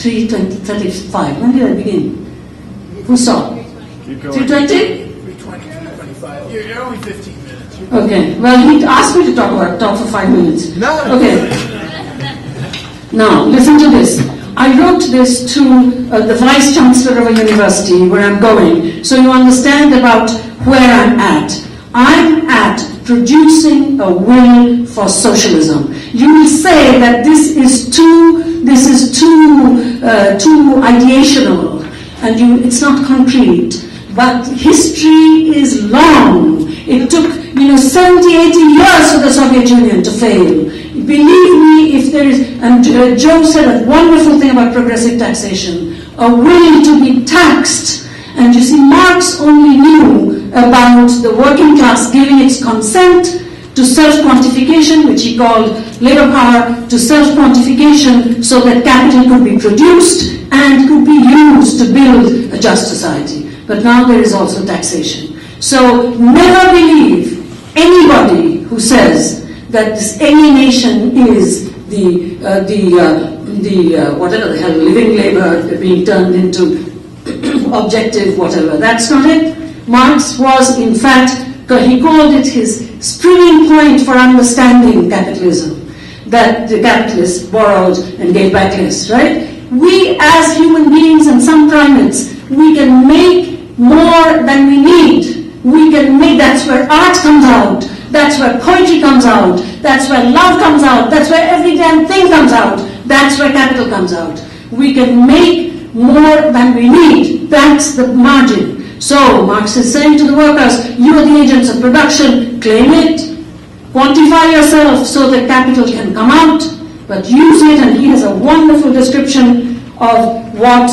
3:35. When did I begin? Who saw? 3:20? 3:25. You're only 15 minutes. Okay. Well, he asked me to talk for 5 minutes. No. Okay. Now, listen to this. I wrote this to the Vice Chancellor of a university where I'm going, so you understand about where I'm at. I'm at producing a will for socialism. You will say that this is too ideational, and it's not concrete. But history is long. It took 70, 80 years for the Soviet Union to fail. Believe me, if there is, and Joe said a wonderful thing about progressive taxation, a will to be taxed. And you see, Marx only knew about the working class giving its consent to self-quantification, which he called labor power, to self-quantification so that capital could be produced and could be used to build a just society. But now there is also taxation. So never believe anybody who says that this alienation is the whatever the hell, living labor being turned into objective whatever. That's not it. Marx was, in fact, he called it his springing point for understanding capitalism, that the capitalists borrowed and gave back less, right? We as human beings and some primates, we can make more than we need. We can make, that's where art comes out, that's where poetry comes out, that's where love comes out, that's where every damn thing comes out, that's where capital comes out. We can make more than we need. That's the margin. So Marx is saying to the workers, you are the agents of production, claim it, quantify yourself so that capital can come out, but use it. And he has a wonderful description of what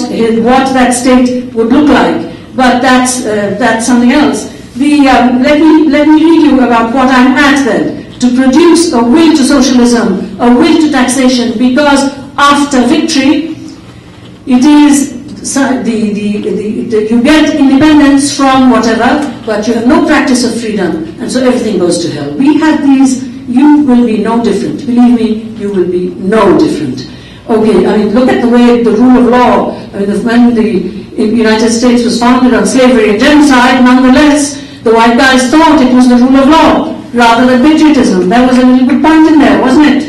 that state would look like. But that's something else. Let me read you about what I'm at then. To produce a will to socialism, a will to taxation, because after victory, it is you get independence from whatever, but you have no practice of freedom, and so everything goes to hell. We have these. You will be no different. Believe me, you will be no different. Okay, I mean, look at the way the rule of law. I mean, when the United States was founded on slavery and genocide, nonetheless, the white guys thought it was the rule of law rather than patriotism. That was a little good point in there, wasn't it?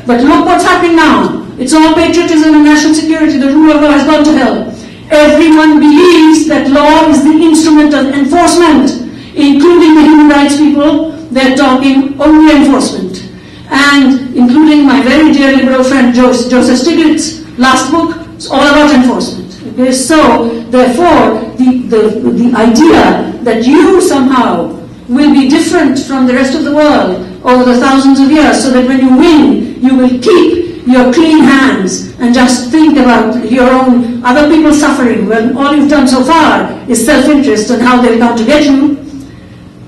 But look what's happening now. It's all patriotism and national security. The rule of law has gone to hell. Everyone believes that law is the instrument of enforcement, including the human rights people. They're talking only enforcement. And including my very dear liberal friend Joseph Stiglitz, last book, it's all about enforcement. Okay, so therefore, the idea that you somehow will be different from the rest of the world over the thousands of years, so that when you win, you will keep your clean hands and just think about your own, other people suffering, when all you've done so far is self-interest and how they'll come to get you.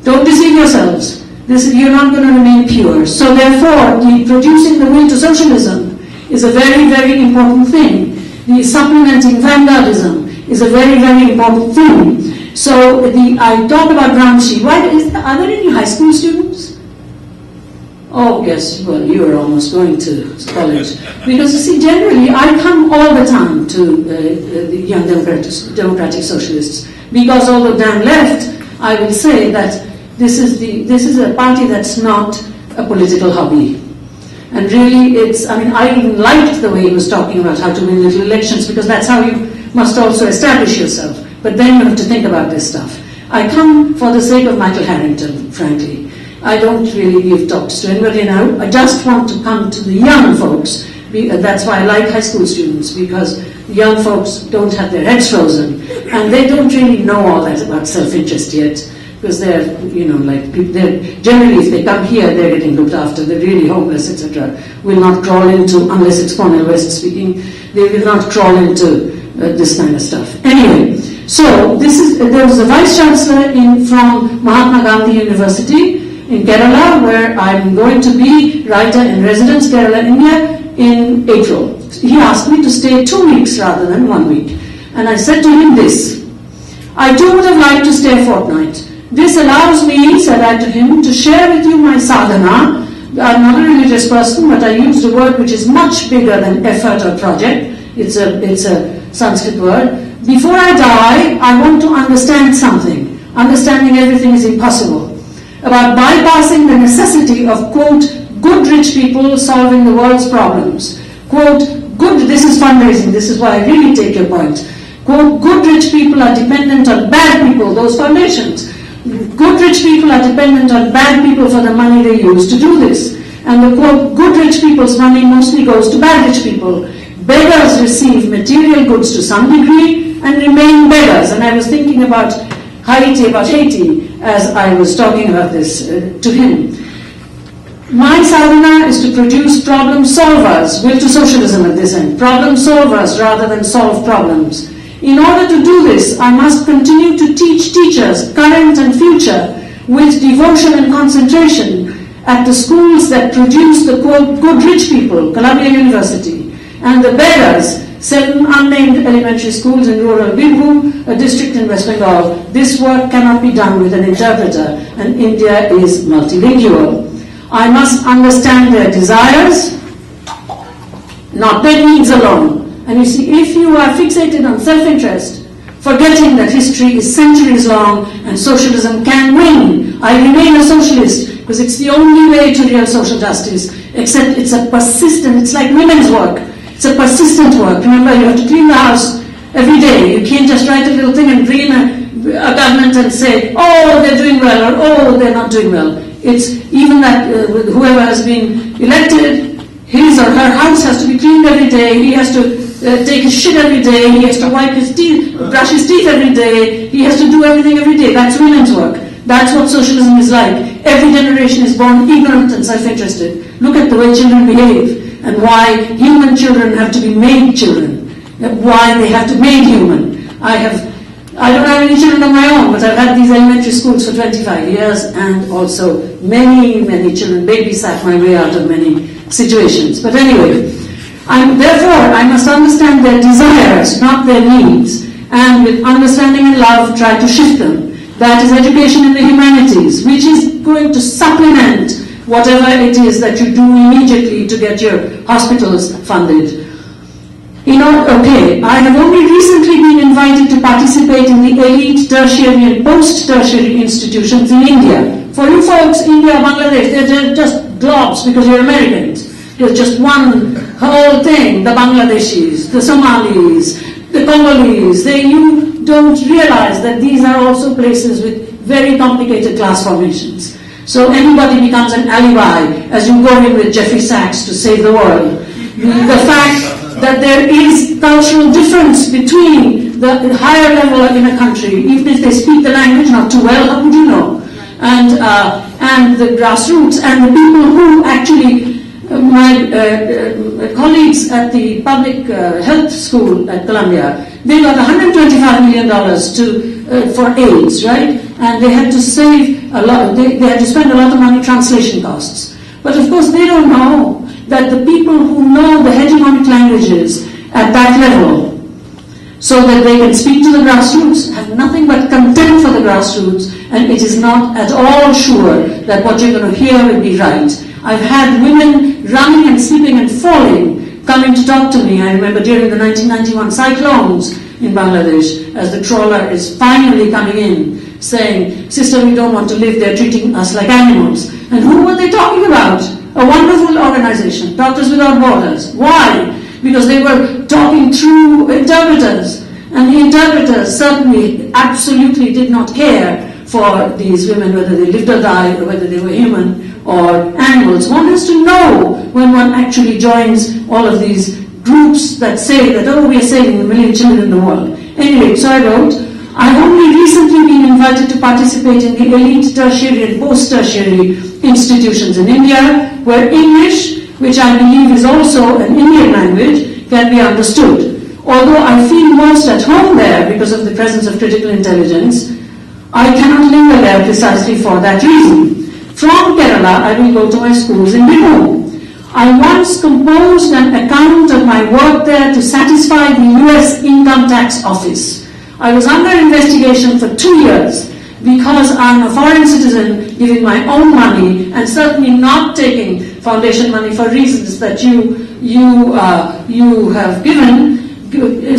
Don't deceive yourselves. You're not going to remain pure. So therefore, producing the will to socialism is a very, very important thing. The supplementing vanguardism is a very, very important thing. So I talk about Gramsci. Are there any high school students? Oh, yes, well, you are almost going to college. Because, you see, generally, I come all the time to the Young Democratic Socialists. Because although Dan left, I will say that this is a party that's not a political hobby. And really, I even liked the way he was talking about how to win little elections, because that's how you must also establish yourself. But then you have to think about this stuff. I come for the sake of Michael Harrington, frankly. I don't really give talks to anybody now. I just want to come to the young folks. That's why I like high school students, because young folks don't have their heads frozen. And they don't really know all that about self-interest yet. Because they're generally, if they come here, they're getting looked after. They're really homeless, etc. Will not crawl into, unless it's Cornel West speaking, they will not crawl into this kind of stuff. Anyway, so there was a vice chancellor from Mahatma Gandhi University in Kerala, where I'm going to be writer in residence, Kerala, India, in April. He asked me to stay 2 weeks rather than 1 week. And I said to him this: I too would have liked to stay a fortnight. This allows me, said I to him, to share with you my sadhana. I'm not a religious person, but I used a word which is much bigger than effort or project. It's a Sanskrit word. Before I die, I want to understand something. Understanding everything is impossible. About bypassing the necessity of, quote, good rich people solving the world's problems. Quote, good, this is fundraising, this is why I really take your point. Quote, good rich people are dependent on bad people, those foundations. Good rich people are dependent on bad people for the money they use to do this. And the quote, good rich people's money mostly goes to bad rich people. Beggars receive material goods to some degree and remain beggars. And I was thinking about Haiti, as I was talking about this to him. My sadhana is to produce problem solvers, will to socialism at this end, problem solvers rather than solve problems. In order to do this, I must continue to teach teachers, current and future, with devotion and concentration at the schools that produce the quote, good rich people, Columbia University, and the beggars, 7 unnamed elementary schools in rural Birbhum, a district in West Bengal. This work cannot be done with an interpreter, and India is multilingual. I must understand their desires, not their needs alone. And you see, if you are fixated on self-interest, forgetting that history is centuries long and socialism can win, I remain a socialist because it's the only way to real social justice, except it's a persistent, it's like women's work. It's a persistent work. Remember, you have to clean the house every day. You can't just write a little thing and bring a government and say, oh, they're doing well, or oh, they're not doing well. It's even that whoever has been elected, his or her house has to be cleaned every day. He has to take his shit every day. He has to wipe his teeth, brush his teeth every day. He has to do everything every day. That's women's work. That's what socialism is like. Every generation is born ignorant and self-interested. Look at the way children behave and why human children have to be made children. Why they have to be made human. I don't have any children of my own, but I've had these elementary schools for 25 years, and also many, many children babysat my way out of many situations. But anyway, therefore, I must understand their desires, not their needs, and with understanding and love, try to shift them. That is education in the humanities, which is going to supplement whatever it is that you do immediately to get your hospitals funded. I have only recently been invited to participate in the elite tertiary and post-tertiary institutions in India. For you folks, India, Bangladesh, they're just globs because you're Americans. You're just one whole thing, the Bangladeshis, the Somalis, the Congolese. You don't realize that these are also places with very complicated class formations. So anybody becomes an alibi as you go in with Jeffrey Sachs to save the world. The fact that there is cultural difference between the higher level in a country, even if they speak the language not too well, how would you know? And the grassroots and the people who actually, my colleagues at the public health school at Columbia, they got $125 million for AIDS, right? And they had to save a lot. They had to spend a lot of money translation costs. But of course, they don't know that the people who know the hegemonic languages at that level, so that they can speak to the grassroots, have nothing but contempt for the grassroots, and it is not at all sure that what you're going to hear will be right. I've had women running and slipping and falling coming to talk to me. I remember during the 1991 cyclones in Bangladesh, as the trawler is finally coming in, saying, "Sister, we don't want to live there, treating us like animals." And who were they talking about? A wonderful organization, Doctors Without Borders. Why? Because they were talking through interpreters. And the interpreters certainly, absolutely did not care for these women, whether they lived or died, or whether they were human or animals. One has to know when one actually joins all of these groups that say that, oh, we are saving 1 million children in the world. Anyway, so I wrote, I've only recently been invited to participate in the elite tertiary and post-tertiary institutions in India, where English, which I believe is also an Indian language, can be understood. Although I feel most at home there because of the presence of critical intelligence, I cannot linger there precisely for that reason. From Kerala, I will go to my schools in Birbhum. I once composed an account of my work there to satisfy the US Income Tax Office. I was under investigation for 2 years because I'm a foreign citizen giving my own money and certainly not taking foundation money for reasons that you have given. Good.